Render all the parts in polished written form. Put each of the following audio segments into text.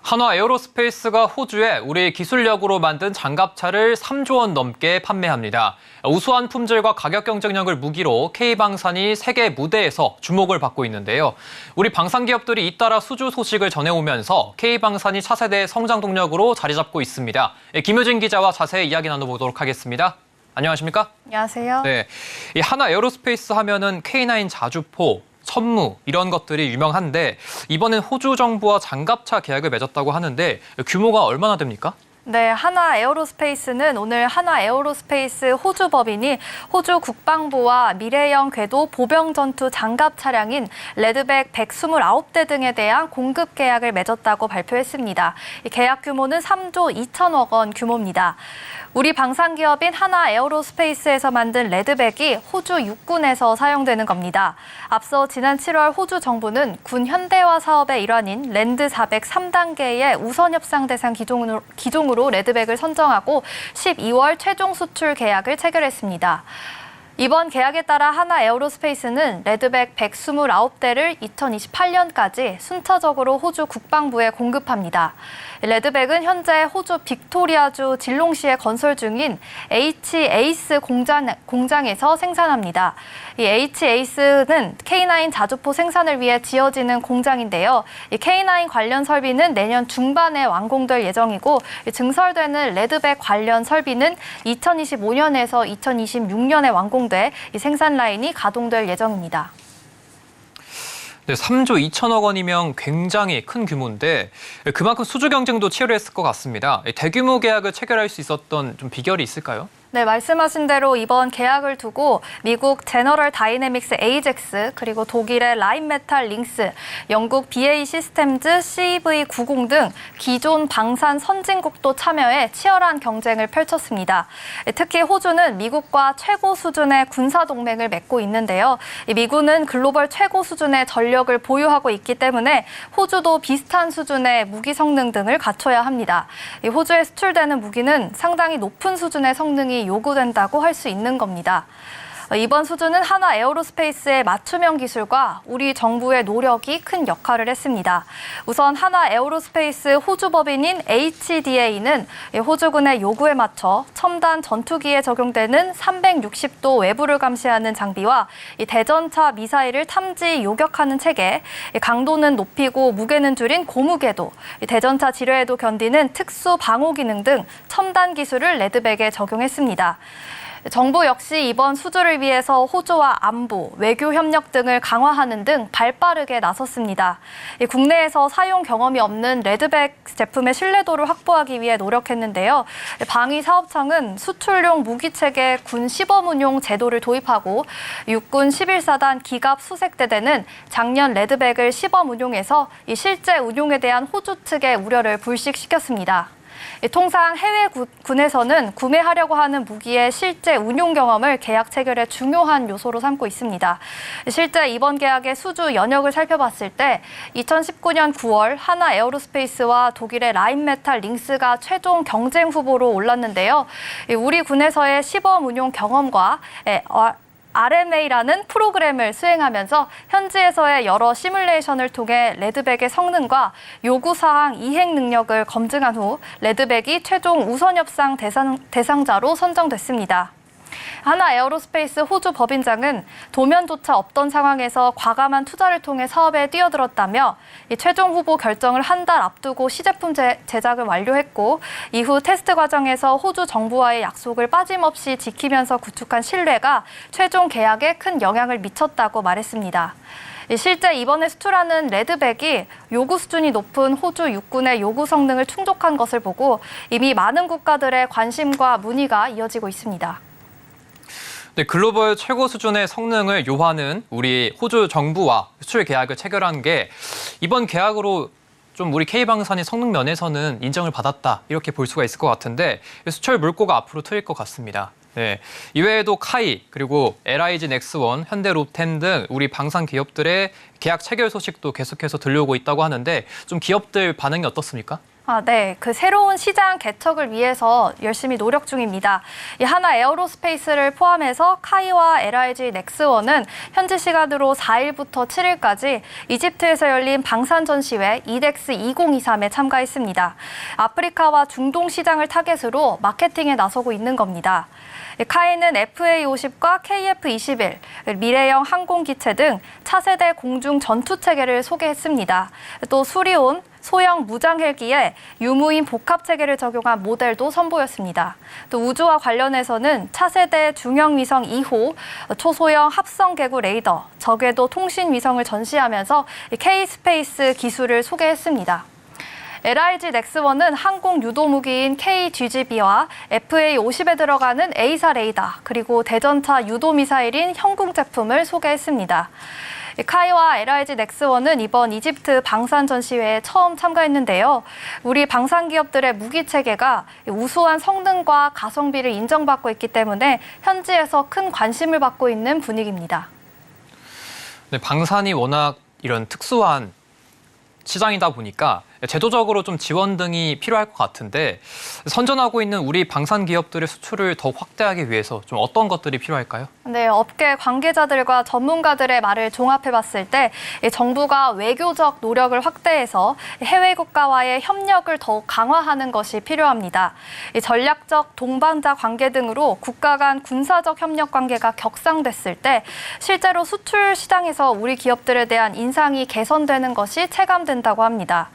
한화 에어로스페이스가 호주에 우리 기술력으로 만든 장갑차를 3조 원 넘게 판매합니다. 우수한 품질과 가격 경쟁력을 무기로 K방산이 세계 무대에서 주목을 받고 있는데요. 우리 방산기업들이 잇따라 수주 소식을 전해오면서 K방산이 차세대 성장 동력으로 자리 잡고 있습니다. 김효진 기자와 자세히 이야기 나눠보도록 하겠습니다. 안녕하십니까? 안녕하세요. 네, 이 한화 에어로스페이스 하면은 K9 자주포, 천무 이런 것들이 유명한데 이번엔 호주 정부와 장갑차 계약을 맺었다고 하는데 규모가 얼마나 됩니까? 네, 한화 에어로스페이스는 오늘 한화 에어로스페이스 호주 법인이 호주 국방부와 미래형 궤도 보병 전투 장갑 차량인 레드백 129대 등에 대한 공급 계약을 맺었다고 발표했습니다. 이 계약 규모는 3조 2천억 원 규모입니다. 우리 방산기업인 한화 에어로스페이스에서 만든 레드백이 호주 육군에서 사용되는 겁니다. 앞서 지난 7월 호주 정부는 군 현대화 사업의 일환인 랜드 400 3단계의 우선 협상 대상 기종으로 레드백을 선정하고 12월 최종 수출 계약을 체결했습니다. 이번 계약에 따라 한화 에어로스페이스는 레드백 129대를 2028년까지 순차적으로 호주 국방부에 공급합니다. 레드백은 현재 호주 빅토리아주 질롱시에 건설 중인 H-에이스 공장에서 생산합니다. 이 H-에이스는 K9 자주포 생산을 위해 지어지는 공장인데요. 이 K9 관련 설비는 내년 중반에 완공될 예정이고 증설되는 레드백 관련 설비는 2025년에서 2026년에 완공돼 이 생산 라인이 가동될 예정입니다. 네, 3조 2천억 원이면 굉장히 큰 규모인데 그만큼 수주 경쟁도 치열했을 것 같습니다. 대규모 계약을 체결할 수 있었던 좀 비결이 있을까요? 네, 말씀하신 대로 이번 계약을 두고 미국 제너럴 다이내믹스 에이젝스, 그리고 독일의 라인메탈 링스, 영국 BAE 시스템즈 CV90 등 기존 방산 선진국도 참여해 치열한 경쟁을 펼쳤습니다. 특히 호주는 미국과 최고 수준의 군사 동맹을 맺고 있는데요. 미군은 글로벌 최고 수준의 전력을 보유하고 있기 때문에 호주도 비슷한 수준의 무기 성능 등을 갖춰야 합니다. 호주에 수출되는 무기는 상당히 높은 수준의 성능이 요구된다고 할 수 있는 겁니다. 이번 수주는 한화 에어로스페이스의 맞춤형 기술과 우리 정부의 노력이 큰 역할을 했습니다. 우선 한화 에어로스페이스 호주 법인인 HDA는 호주군의 요구에 맞춰 첨단 전투기에 적용되는 360도 외부를 감시하는 장비와 대전차 미사일을 탐지 요격하는 체계, 강도는 높이고 무게는 줄인 고무궤도, 대전차 지뢰에도 견디는 특수 방호 기능 등 첨단 기술을 레드백에 적용했습니다. 정부 역시 이번 수주를 위해서 호주와 안보, 외교 협력 등을 강화하는 등 발빠르게 나섰습니다. 국내에서 사용 경험이 없는 레드백 제품의 신뢰도를 확보하기 위해 노력했는데요. 방위사업청은 수출용 무기체계 군 시범운용 제도를 도입하고 육군 11사단 기갑 수색대대는 작년 레드백을 시범운용해서 실제 운용에 대한 호주 측의 우려를 불식시켰습니다. 통상 해외 군에서는 구매하려고 하는 무기의 실제 운용 경험을 계약 체결의 중요한 요소로 삼고 있습니다. 실제 이번 계약의 수주 연역을 살펴봤을 때 2019년 9월 한화 에어로스페이스와 독일의 라인메탈 링스가 최종 경쟁 후보로 올랐는데요. 우리 군에서의 시범 운용 경험과 RMA라는 프로그램을 수행하면서 현지에서의 여러 시뮬레이션을 통해 레드백의 성능과 요구사항 이행 능력을 검증한 후 레드백이 최종 우선 협상 대상자로 선정됐습니다. 한화 에어로스페이스 호주 법인장은 도면조차 없던 상황에서 과감한 투자를 통해 사업에 뛰어들었다며 최종 후보 결정을 한 달 앞두고 시제품 제작을 완료했고 이후 테스트 과정에서 호주 정부와의 약속을 빠짐없이 지키면서 구축한 신뢰가 최종 계약에 큰 영향을 미쳤다고 말했습니다. 실제 이번에 수출하는 레드백이 요구 수준이 높은 호주 육군의 요구 성능을 충족한 것을 보고 이미 많은 국가들의 관심과 문의가 이어지고 있습니다. 네, 글로벌 최고 수준의 성능을 요하는 우리 호주 정부와 수출 계약을 체결한 게 이번 계약으로 좀 우리 K방산이 성능 면에서는 인정을 받았다 이렇게 볼 수가 있을 것 같은데 수출 물꼬가 앞으로 트일 것 같습니다. 네, 이외에도 카이 그리고 LIG 넥스원, 현대로템 등 우리 방산 기업들의 계약 체결 소식도 계속해서 들려오고 있다고 하는데 좀 기업들 반응이 어떻습니까? 네. 그 새로운 시장 개척을 위해서 열심히 노력 중입니다. 이 하나 에어로스페이스를 포함해서 카이와 LRG 넥스원은 현지 시간으로 4일부터 7일까지 이집트에서 열린 방산 전시회 이덱스 2023에 참가했습니다. 아프리카와 중동 시장을 타겟으로 마케팅에 나서고 있는 겁니다. 카이는 FA50과 KF21, 미래형 항공기체 등 차세대 공중 전투체계를 소개했습니다. 또 수리온, 소형 무장 헬기에 유무인 복합 체계를 적용한 모델도 선보였습니다. 또 우주와 관련해서는 차세대 중형 위성 2호, 초소형 합성 개구 레이더, 저궤도 통신 위성을 전시하면서 K-스페이스 기술을 소개했습니다. LRG 넥스원은 항공 유도 무기인 KGB와 FA50에 들어가는 A사 레이더, 그리고 대전차 유도 미사일인 형궁 제품을 소개했습니다. 카이와 LRG 넥스원은 이번 이집트 방산 전시회에 처음 참가했는데요. 우리 방산 기업들의 무기 체계가 우수한 성능과 가성비를 인정받고 있기 때문에 현지에서 큰 관심을 받고 있는 분위기입니다. 네, 방산이 워낙 이런 특수한 시장이다 보니까 제도적으로 좀 지원 등이 필요할 것 같은데 선전하고 있는 우리 방산 기업들의 수출을 더욱 확대하기 위해서 좀 어떤 것들이 필요할까요? 네, 업계 관계자들과 전문가들의 말을 종합해봤을 때 정부가 외교적 노력을 확대해서 해외 국가와의 협력을 더욱 강화하는 것이 필요합니다. 전략적 동반자 관계 등으로 국가 간 군사적 협력 관계가 격상됐을 때 실제로 수출 시장에서 우리 기업들에 대한 인상이 개선되는 것이 체감된다고 합니다.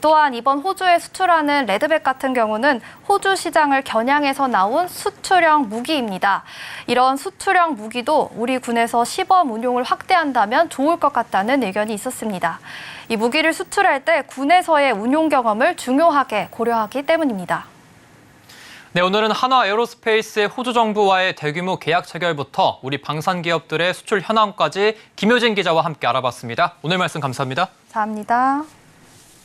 또한 이번 호주에 수출하는 레드백 같은 경우는 호주 시장을 겨냥해서 나온 수출형 무기입니다. 이런 수출형 무기도 우리 군에서 시범 운용을 확대한다면 좋을 것 같다는 의견이 있었습니다. 이 무기를 수출할 때 군에서의 운용 경험을 중요하게 고려하기 때문입니다. 네, 오늘은 한화 에어로스페이스의 호주 정부와의 대규모 계약 체결부터 우리 방산 기업들의 수출 현황까지 김효진 기자와 함께 알아봤습니다. 오늘 말씀 감사합니다. 감사합니다.